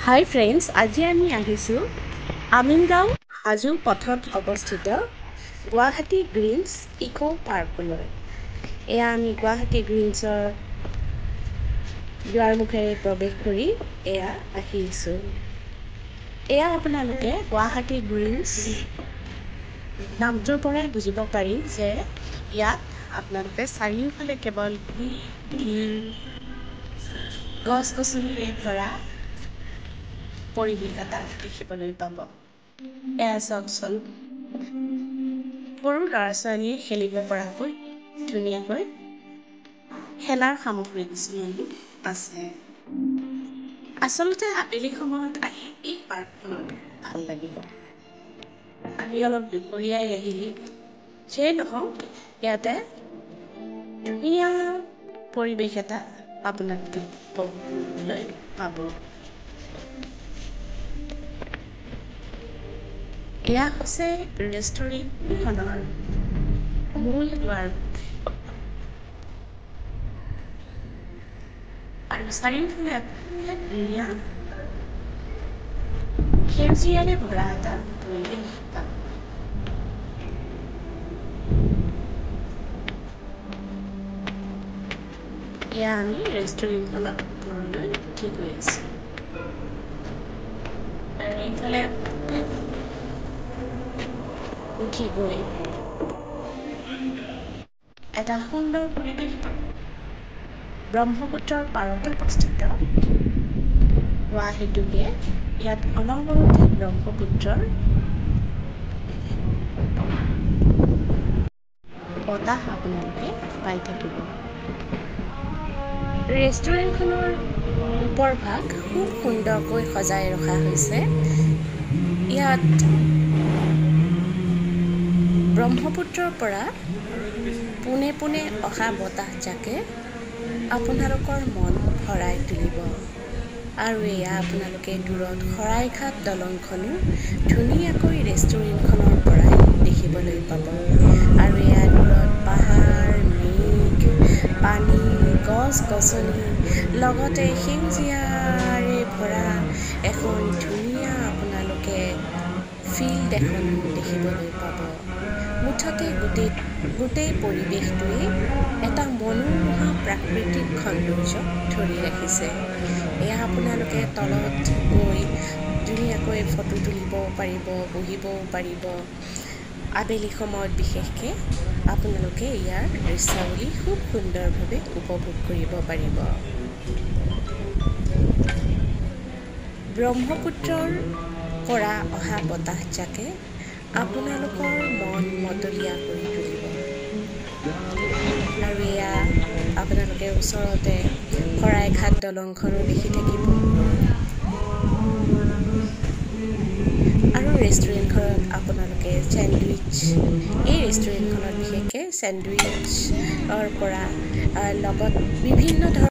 হাই friends, আজি আমি আহিছোঁ আমিনগাঁও হাজো পথত অৱস্থিত গুৱাহাটী গ্ৰীণছ ইকো পাৰ্কলৈ। এয়া আমি গুৱাহাটী গ্ৰীণছৰ দুৱাৰমুখেৰে প্ৰৱেশ কৰি এয়া আহিছোঁ। এয়া আপোনালোকে গুৱাহাটী গ্ৰীণছ নামটোৰ পৰাই বুজিব পাৰি যে ইয়াত আপোনালোকে চাৰিওফালে কেৱল গছ-গছনিৰে ভৰা পৰিৱেশ এটা দেখিবলৈ পাব। এয়া চাওকচোন, সৰু ল'ৰা-ছোৱালীয়ে খেলিব পৰাকৈ ধুনীয়াকৈ খেলাৰ সামগ্ৰী কিছুমান আছে। আচলতে আবেলি সময়ত আহি এই পাৰ্কখনত ভাল লাগিব। আমি অলপ দুপৰীয়াই আহিলোঁ, যিয়েই নহওক ইয়াতে ধুনীয়া পৰিৱেশ এটা আপোনালোকে উপভোগলৈ পাব। এয়া হৈছে ৰেষ্টুৰেণ্টখনৰ মূল দুৱাৰ আৰু চাৰিওফালে ধুনীয়া সেউজীয়াৰে ভৰা এটা পৰিৱেশ পাব। এয়া আমি ৰেষ্টুৰেণ্টখনৰ ওপৰলৈ উঠি গৈ আছোঁ আৰু এইফালে উঠি গৈ এটা সুন্দৰ পৰিৱেশ পাব। ব্ৰহ্মপুত্ৰৰ পাৰত অৱস্থিত হোৱা হেতুকে ইয়াত অনবৰতে ব্ৰহ্মপুত্ৰৰ বতাহ আপোনালোকে পাই থাকিব। ৰেষ্টুৰেণ্টখনৰ ওপৰভাগ খুব সুন্দৰকৈ সজাই ৰখা হৈছে। ইয়াত ব্ৰহ্মপুত্ৰৰ পৰা পোনে পোনে অহা বতাহজাকে আপোনালোকৰ মন ভৰাই তুলিব। আৰু এয়া আপোনালোকে দূৰত শৰাইঘাট দলংখনো ধুনীয়াকৈ ৰেষ্টুৰেণ্টখনৰ পৰাই দেখিবলৈ পাব। আৰু এয়া দূৰত পাহাৰ, মেঘ, পানী, গছ-গছনি লগতে সেউজীয়াৰে ভৰা এখন ধুনীয়া আপোনালোকে ফিল্ড এখন দেখিবলৈ পাব। মুঠতে গোটেই পৰিৱেশটোৱে এটা মনোমোহা প্ৰাকৃতিক সৌন্দৰ্য ধৰি ৰাখিছে। এয়া আপোনালোকে তলত গৈ ধুনীয়াকৈ ফটো তুলিব পাৰিব, বহিবও পাৰিব। আবেলি সময়ত বিশেষকৈ আপোনালোকে ইয়াৰ দৃশ্যাৱলী খুব সুন্দৰভাৱে উপভোগ কৰিব পাৰিব। ব্ৰহ্মপুত্ৰৰ পৰা অহা বতাহজাকে আপোনালোকৰ মন মতলীয়া কৰি তুলিব। আৰু এয়া আপোনালোকে ওচৰতে শৰাইঘাট দলংখনো দেখি থাকিব। আৰু ৰেষ্টুৰেণ্টখনত আপোনালোকে এই ৰেষ্টুৰেণ্টখনত বিশেষকৈ চেণ্ডউইচৰ পৰা লগত বিভিন্ন ধৰণৰ